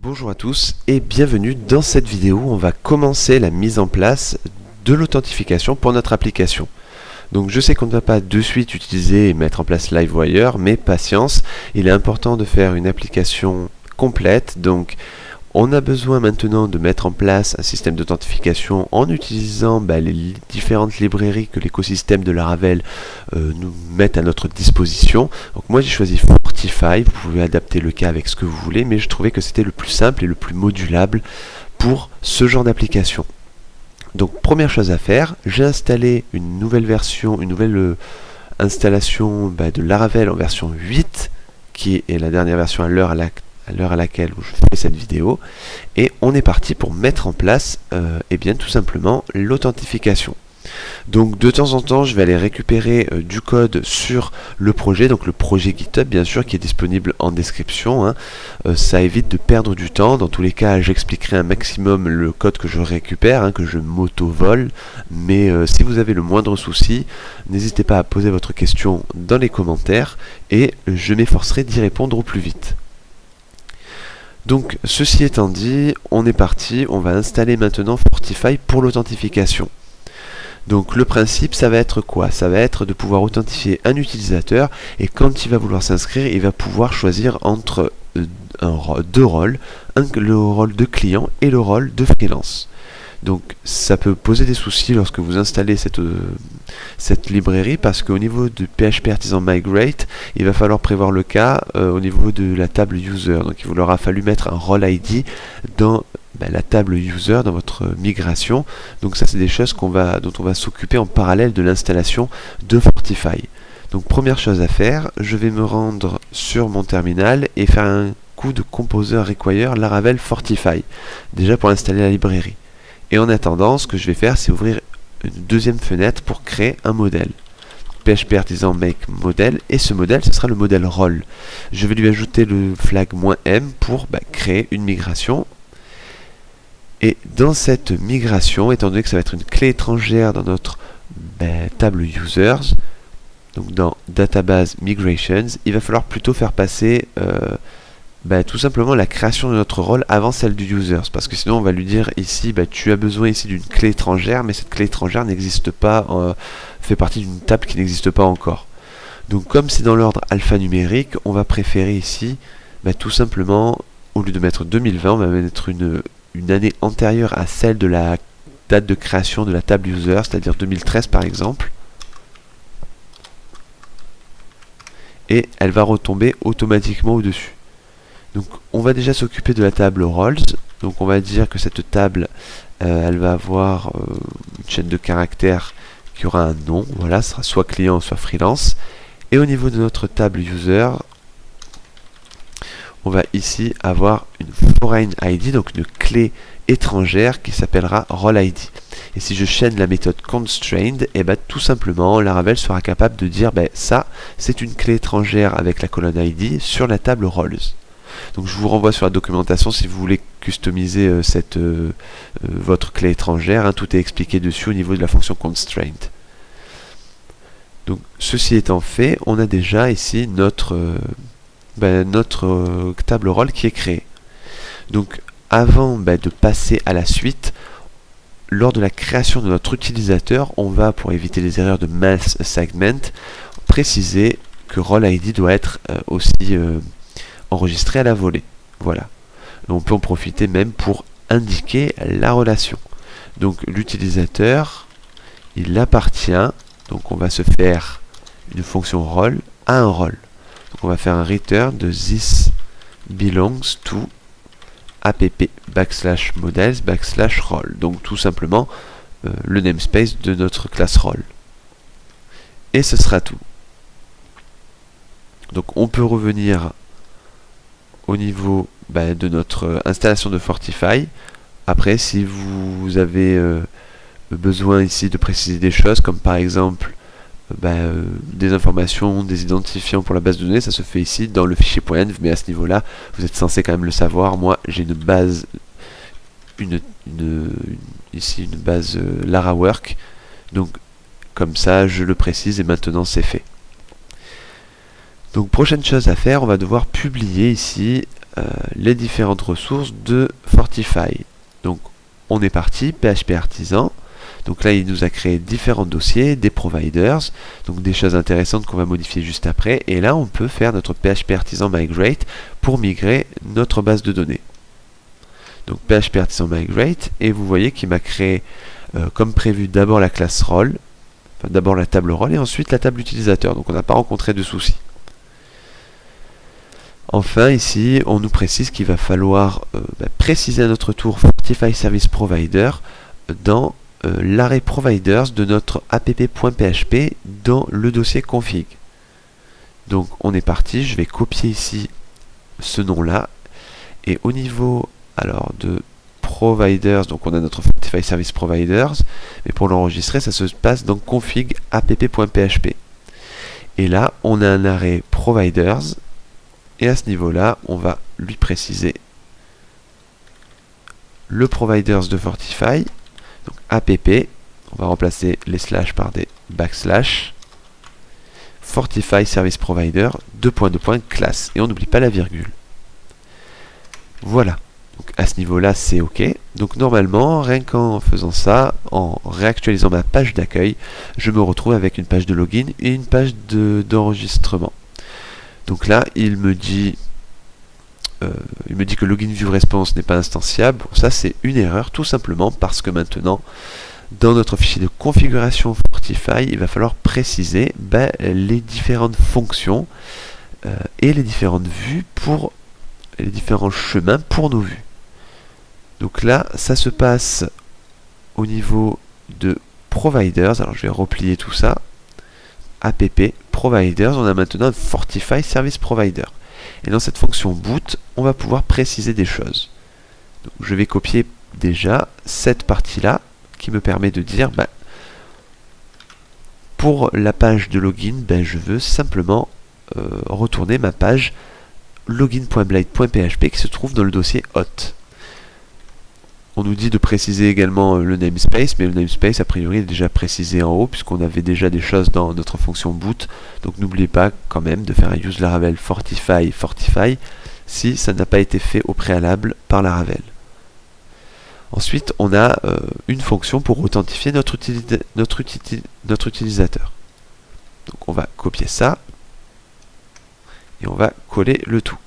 Bonjour à tous et bienvenue dans cette vidéo où on va commencer la mise en place de l'authentification pour notre application. Donc je sais qu'on ne va pas de suite utiliser et mettre en place Livewire, mais patience, il est important de faire une application complète. Donc on a besoin maintenant de mettre en place un système d'authentification en utilisant les différentes librairies que l'écosystème de Laravel nous met à notre disposition. Donc moi j'ai choisi Fortify, vous pouvez adapter le cas avec ce que vous voulez, mais je trouvais que c'était le plus simple et le plus modulable pour ce genre d'application. Donc première chose à faire, j'ai installé une nouvelle version, une nouvelle installation de Laravel en version 8, qui est la dernière version à l'heure à laquelle je fais cette vidéo, et on est parti pour mettre en place tout simplement l'authentification. Donc de temps en temps je vais aller récupérer du code sur le projet, donc le projet GitHub bien sûr qui est disponible en description, ça évite de perdre du temps. Dans tous les cas j'expliquerai un maximum le code que je récupère, que je m'auto-vole, mais si vous avez le moindre souci, n'hésitez pas à poser votre question dans les commentaires et je m'efforcerai d'y répondre au plus vite. Donc ceci étant dit, on est parti, on va installer maintenant Fortify pour l'authentification. Donc le principe, ça va être quoi? Ça va être de pouvoir authentifier un utilisateur et quand il va vouloir s'inscrire, il va pouvoir choisir entre deux rôles, le rôle de client et le rôle de freelance. Donc ça peut poser des soucis lorsque vous installez cette librairie parce qu'au niveau de PHP Artisan Migrate, il va falloir prévoir le cas au niveau de la table user. Donc il vous aura fallu mettre un role ID dans la table user dans votre migration. Donc ça c'est des choses dont on va s'occuper en parallèle de l'installation de Fortify. Donc première chose à faire, je vais me rendre sur mon terminal et faire un coup de Composer Require Laravel Fortify, déjà pour installer la librairie. Et en attendant, ce que je vais faire, c'est ouvrir une deuxième fenêtre pour créer un modèle. PHP Artisan Make Model, et ce modèle, ce sera le modèle role. Je vais lui ajouter le flag "-m pour créer une migration. Et dans cette migration, étant donné que ça va être une clé étrangère dans notre table users, donc dans Database Migrations, il va falloir plutôt faire passer tout simplement la création de notre rôle avant celle du users, parce que sinon on va lui dire ici tu as besoin ici d'une clé étrangère, mais cette clé étrangère n'existe pas, fait partie d'une table qui n'existe pas encore. Donc comme c'est dans l'ordre alphanumérique, on va préférer ici tout simplement, au lieu de mettre 2020, on va mettre une année antérieure à celle de la date de création de la table user, c'est-à-dire 2013 par exemple, et elle va retomber automatiquement au-dessus. Donc on va déjà s'occuper de la table roles. Donc on va dire que cette table elle va avoir une chaîne de caractères qui aura un nom, voilà, ce sera soit client soit freelance. Et au niveau de notre table user, on va ici avoir une foreign ID, donc une clé étrangère qui s'appellera role ID. Et si je chaîne la méthode constrained, tout simplement Laravel sera capable de dire ça c'est une clé étrangère avec la colonne ID sur la table roles. Donc je vous renvoie sur la documentation si vous voulez customiser votre clé étrangère, tout est expliqué dessus au niveau de la fonction constraint. Donc ceci étant fait, on a déjà ici notre table rôle qui est créée. Donc avant de passer à la suite, lors de la création de notre utilisateur, on va, pour éviter les erreurs de mass segment, préciser que role ID doit être aussi enregistré à la volée. Voilà. On peut en profiter même pour indiquer la relation. Donc l'utilisateur, il appartient, donc on va se faire une fonction role à un role. Donc on va faire un return de this belongs to app/models/role. Donc tout simplement le namespace de notre classe role. Et ce sera tout. Donc on peut revenir au niveau de notre installation de Fortify. Après, si vous avez besoin ici de préciser des choses, comme par exemple des informations, des identifiants pour la base de données, ça se fait ici dans le fichier .env, mais à ce niveau-là, vous êtes censé quand même le savoir. Moi, j'ai une base, ici une base LaraWork, donc comme ça, je le précise et maintenant c'est fait. Donc prochaine chose à faire, on va devoir publier ici les différentes ressources de Fortify. Donc on est parti, PHP Artisan. Donc là il nous a créé différents dossiers, des providers, donc des choses intéressantes qu'on va modifier juste après. Et là on peut faire notre PHP Artisan Migrate pour migrer notre base de données. Donc PHP Artisan Migrate, et vous voyez qu'il m'a créé comme prévu d'abord la classe role, enfin, d'abord la table role et ensuite la table utilisateur. Donc on n'a pas rencontré de soucis. Enfin, ici, on nous précise qu'il va falloir préciser à notre tour Fortify Service Provider dans l'arrêt providers de notre app.php dans le dossier config. Donc, on est parti. Je vais copier ici ce nom-là. Et au niveau de providers, donc on a notre Fortify Service Providers. Mais pour l'enregistrer, ça se passe dans config app.php. Et là, on a un arrêt providers. Et à ce niveau-là, on va lui préciser le providers de Fortify, donc app, on va remplacer les slash par des backslash, Fortify Service Provider, classe, et on n'oublie pas la virgule. Voilà, donc à ce niveau-là, c'est OK. Donc normalement, rien qu'en faisant ça, en réactualisant ma page d'accueil, je me retrouve avec une page de login et une page d'enregistrement. Donc là, il me dit que login view response n'est pas instanciable. Bon, ça, c'est une erreur, tout simplement parce que maintenant, dans notre fichier de configuration Fortify, il va falloir préciser les différentes fonctions et les différentes vues pour les différents chemins pour nos vues. Donc là, ça se passe au niveau de providers. Alors, je vais replier tout ça. App providers, on a maintenant un Fortify Service Provider. Et dans cette fonction boot, on va pouvoir préciser des choses. Donc, je vais copier déjà cette partie-là qui me permet de dire pour la page de login, je veux simplement retourner ma page login.blade.php qui se trouve dans le dossier hot. On nous dit de préciser également le namespace, mais le namespace a priori est déjà précisé en haut puisqu'on avait déjà des choses dans notre fonction boot. Donc n'oubliez pas quand même de faire un use Laravel Fortify si ça n'a pas été fait au préalable par Laravel. Ensuite, on a une fonction pour authentifier notre utilisateur. Donc on va copier ça et on va coller le tout.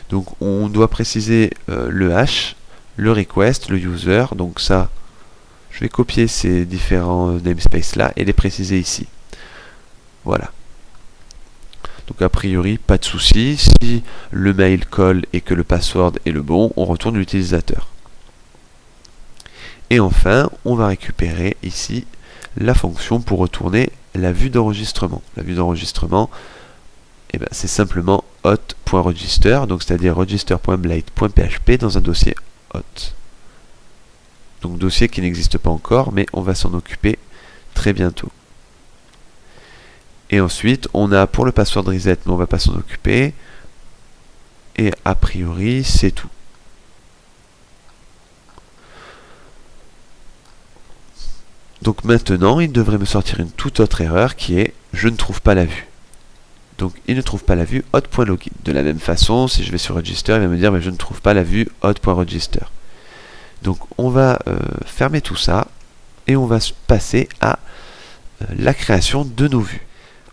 Donc on doit préciser le hash, le request, le user. Donc ça, je vais copier ces différents namespaces là et les préciser ici. Voilà. Donc a priori, pas de souci. Si le mail colle et que le password est le bon, on retourne l'utilisateur. Et enfin, on va récupérer ici la fonction pour retourner la vue d'enregistrement. La vue d'enregistrement, c'est simplement hot.register, donc c'est-à-dire register.blade.php dans un dossier hot. Donc dossier qui n'existe pas encore, mais on va s'en occuper très bientôt. Et ensuite, on a pour le password reset, mais on ne va pas s'en occuper. Et a priori, c'est tout. Donc maintenant, il devrait me sortir une toute autre erreur qui est « Je ne trouve pas la vue ». Donc il ne trouve pas la vue hot.login. De la même façon, si je vais sur register, il va me dire je ne trouve pas la vue hot.register. Donc on va fermer tout ça et on va passer à la création de nos vues.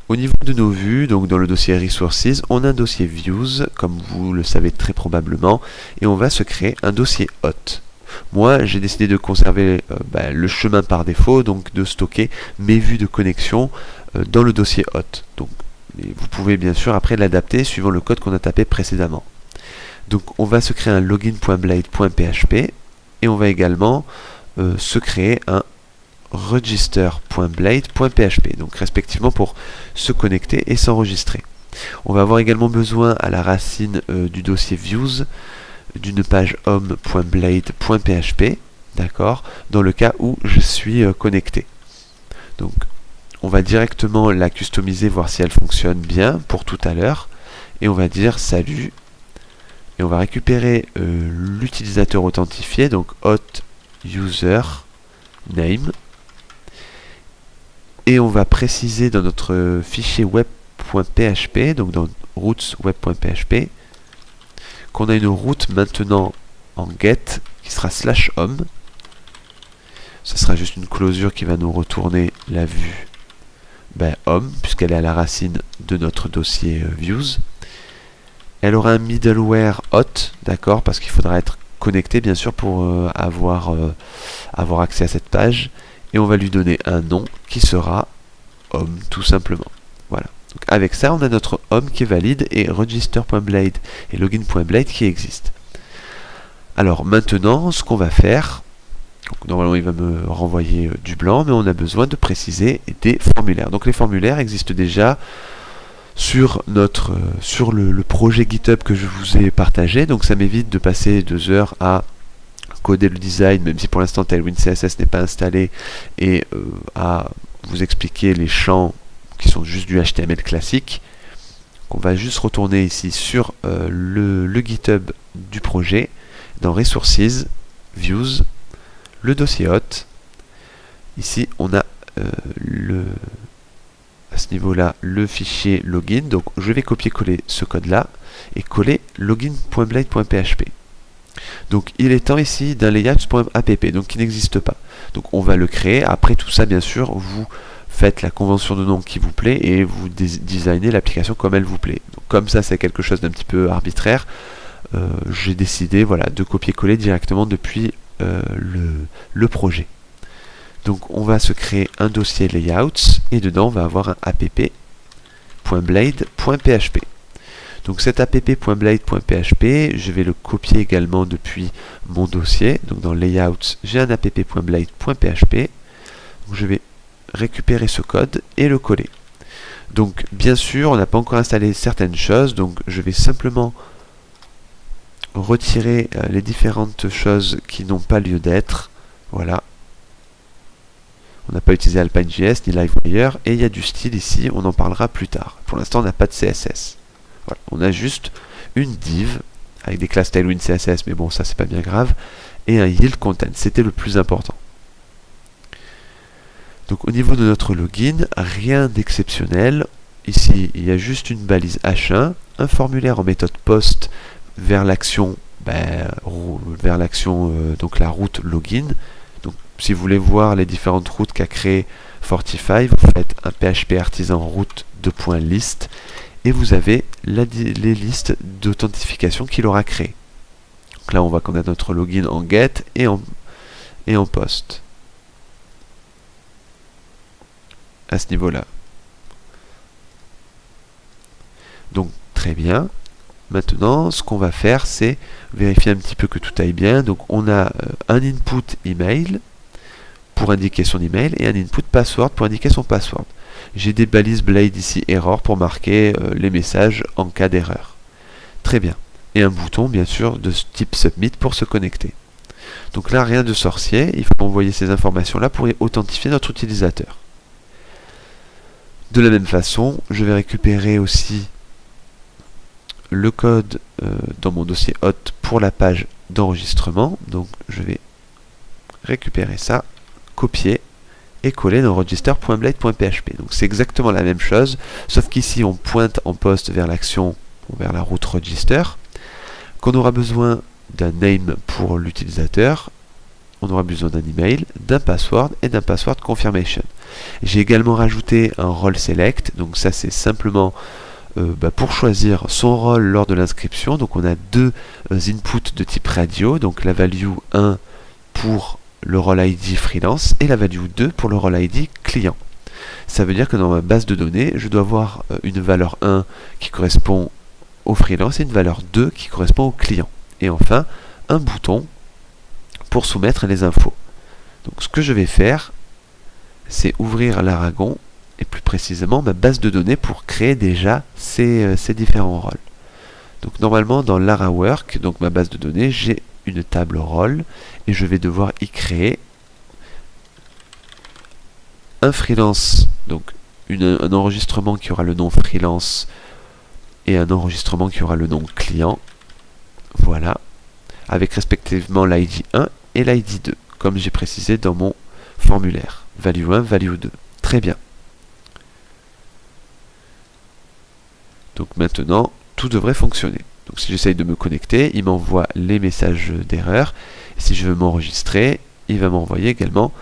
Au niveau de nos vues, donc dans le dossier Resources, on a un dossier Views, comme vous le savez très probablement, et on va se créer un dossier hot. Moi, j'ai décidé de conserver le chemin par défaut, donc de stocker mes vues de connexion dans le dossier hot. Donc, mais vous pouvez bien sûr après l'adapter suivant le code qu'on a tapé précédemment. Donc on va se créer un login.blade.php et on va également se créer un register.blade.php, donc respectivement pour se connecter et s'enregistrer. On va avoir également besoin à la racine du dossier views d'une page home.blade.php, d'accord, dans le cas où je suis connecté. Donc on va directement la customiser, voir si elle fonctionne bien pour tout à l'heure. Et on va dire salut. Et on va récupérer l'utilisateur authentifié, donc hot user name. Et on va préciser dans notre fichier web.php, donc dans routes web.php, qu'on a une route maintenant en get qui sera /home. Ce sera juste une clausure qui va nous retourner la vue home, puisqu'elle est à la racine de notre dossier views. Elle aura un middleware hot, d'accord, parce qu'il faudra être connecté bien sûr pour avoir accès à cette page. Et on va lui donner un nom qui sera home tout simplement. Voilà. Donc avec ça, on a notre home qui est valide et register.blade et login.blade qui existent. Alors maintenant, ce qu'on va faire, donc normalement il va me renvoyer du blanc, mais on a besoin de préciser des formulaires. Donc les formulaires existent déjà sur le projet GitHub que je vous ai partagé, donc ça m'évite de passer 2 heures à coder le design, même si pour l'instant Tailwind CSS n'est pas installé, et à vous expliquer les champs qui sont juste du HTML classique. On va juste retourner ici sur le GitHub du projet, dans Resources, Views, le dossier hot. Ici on a à ce niveau-là le fichier login, donc je vais copier-coller ce code-là et coller login.blade.php. Donc il est temps ici d'un layouts.app, donc qui n'existe pas. Donc on va le créer. Après tout ça, bien sûr, vous faites la convention de nom qui vous plaît et vous designez l'application comme elle vous plaît. Donc, comme ça, c'est quelque chose d'un petit peu arbitraire. J'ai décidé, voilà, de copier-coller directement depuis le projet. Donc on va se créer un dossier layouts et dedans on va avoir un app.blade.php. Donc cet app.blade.php, je vais le copier également depuis mon dossier. Donc dans Layouts, j'ai un app.blade.php. Je vais récupérer ce code et le coller. Donc bien sûr, on n'a pas encore installé certaines choses, donc je vais simplement retirer les différentes choses qui n'ont pas lieu d'être. Voilà. On n'a pas utilisé Alpine.js ni Livewire, et il y a du style ici, on en parlera plus tard. Pour l'instant, on n'a pas de CSS. Voilà. On a juste une div avec des classes Tailwind CSS, mais bon, ça c'est pas bien grave, et un yield content, c'était le plus important. Donc au niveau de notre login, rien d'exceptionnel. Ici, il y a juste une balise H1, un formulaire en méthode post vers l'action, donc la route login. Donc si vous voulez voir les différentes routes qu'a créé Fortify, vous faites un PHP artisan route .list et vous avez les listes d'authentification qu'il aura créées. Donc là, on voit qu'on a notre login en get et en post. À ce niveau-là. Donc très bien. Maintenant, ce qu'on va faire, c'est vérifier un petit peu que tout aille bien. Donc on a un input email pour indiquer son email et un input password pour indiquer son password. J'ai des balises Blade ici error pour marquer les messages en cas d'erreur. Très bien. Et un bouton bien sûr de type submit pour se connecter. Donc là, rien de sorcier. Il faut envoyer ces informations là pour authentifier notre utilisateur. De la même façon, je vais récupérer aussi le code dans mon dossier hot pour la page d'enregistrement. Donc je vais récupérer ça, copier et coller dans register.blade.php. Donc c'est exactement la même chose, sauf qu'ici on pointe en poste vers l'action, vers la route register, qu'on aura besoin d'un name pour l'utilisateur, on aura besoin d'un email, d'un password et d'un password confirmation. J'ai également rajouté un role select, donc ça c'est simplement pour choisir son rôle lors de l'inscription. Donc on a deux inputs de type radio, donc la value 1 pour le rôle ID freelance et la value 2 pour le rôle ID client. Ça veut dire que dans ma base de données, je dois avoir une valeur 1 qui correspond au freelance et une valeur 2 qui correspond au client. Et enfin, un bouton pour soumettre les infos. Donc ce que je vais faire, c'est ouvrir l'Aragon et plus précisément ma base de données pour créer déjà ces différents rôles. Donc normalement dans l'AraWork, donc ma base de données, j'ai une table rôle et je vais devoir y créer un freelance, donc un enregistrement qui aura le nom freelance et un enregistrement qui aura le nom client. Voilà, avec respectivement l'ID 1 et l'ID 2, comme j'ai précisé dans mon formulaire. Value 1, value 2. Très bien. Donc maintenant, tout devrait fonctionner. Donc si j'essaye de me connecter, il m'envoie les messages d'erreur. Si je veux m'enregistrer, il va m'envoyer également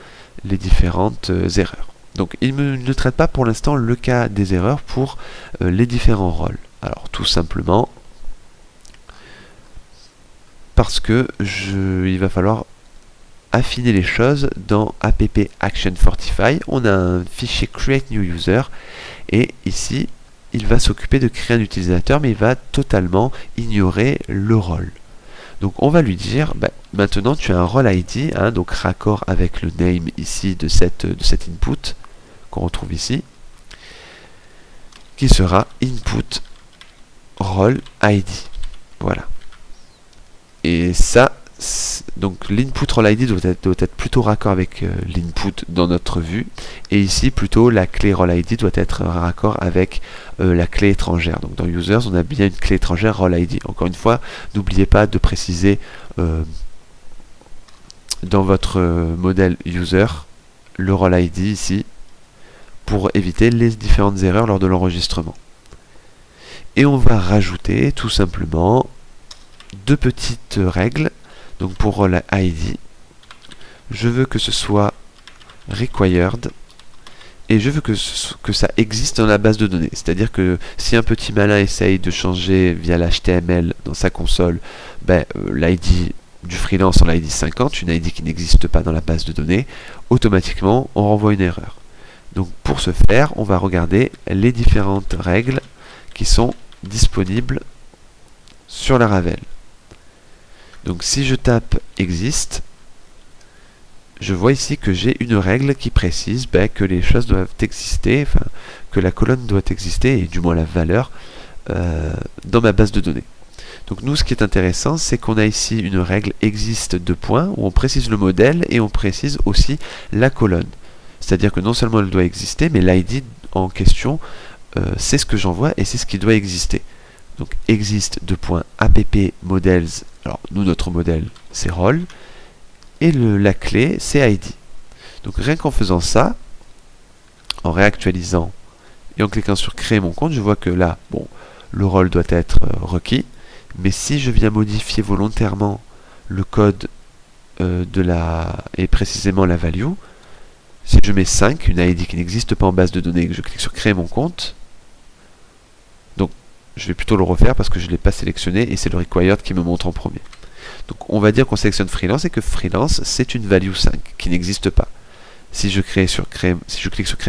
les différentes erreurs. Donc il ne traite pas pour l'instant le cas des erreurs pour les différents rôles. Alors tout simplement parce que il va falloir affiner les choses dans app action Fortify. On a un fichier create new user et ici il va s'occuper de créer un utilisateur, mais il va totalement ignorer le rôle. Donc on va lui dire, maintenant tu as un role ID, donc raccord avec le name ici de cet input qu'on retrouve ici, qui sera input role ID. Voilà. Et ça, donc l'input role ID doit être plutôt raccord avec l'input dans notre vue, et ici plutôt la clé role ID doit être raccord avec la clé étrangère. Donc dans users, on a bien une clé étrangère role ID. Encore une fois, n'oubliez pas de préciser dans votre modèle user le role ID ici pour éviter les différentes erreurs lors de l'enregistrement. Et on va rajouter tout simplement deux petites règles. Donc pour role ID, je veux que ce soit required et je veux que ça existe dans la base de données. C'est-à-dire que si un petit malin essaye de changer via l'HTML dans sa console l'ID du freelance en l'ID 50, une ID qui n'existe pas dans la base de données, automatiquement on renvoie une erreur. Donc pour ce faire, on va regarder les différentes règles qui sont disponibles sur la Laravel. Donc si je tape existe, je vois ici que j'ai une règle qui précise que les choses doivent exister, enfin que la colonne doit exister, et du moins la valeur, dans ma base de données. Donc nous, ce qui est intéressant, c'est qu'on a ici une règle existe : où on précise le modèle et on précise aussi la colonne. C'est-à-dire que non seulement elle doit exister, mais l'ID en question, c'est ce que j'envoie et c'est ce qui doit exister. Donc existe : app models. Alors nous, notre modèle c'est role et la clé c'est ID. Donc rien qu'en faisant ça, en réactualisant et en cliquant sur créer mon compte, je vois que là, le rôle doit être requis, mais si je viens modifier volontairement le code et précisément la value, si je mets 5, une ID qui n'existe pas en base de données, et que je clique sur créer mon compte, donc je vais plutôt le refaire parce que je ne l'ai pas sélectionné et c'est le required qui me montre en premier. Donc on va dire qu'on sélectionne freelance et que freelance c'est une value 5 qui n'existe pas. Si je clique sur créer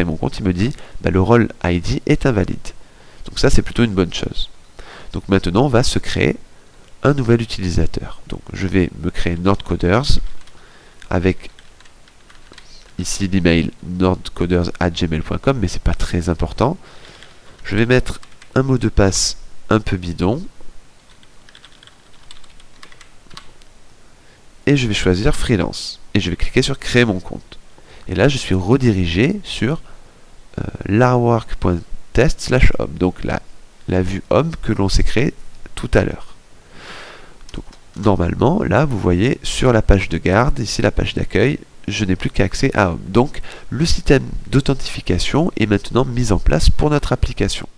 mon compte, il me dit le role ID est invalide. Donc ça c'est plutôt une bonne chose. Donc maintenant on va se créer un nouvel utilisateur. Donc je vais me créer nordcoders avec ici l'email nordcoders@gmail.com, mais c'est pas très important. Je vais mettre un mot de passe un peu bidon et je vais choisir freelance et je vais cliquer sur créer mon compte. Et là je suis redirigé sur larwork.test/home, donc la vue home que l'on s'est créée tout à l'heure. Donc normalement là vous voyez sur la page de garde, ici la page d'accueil, je n'ai plus qu'accès à home. Donc le système d'authentification est maintenant mis en place pour notre application.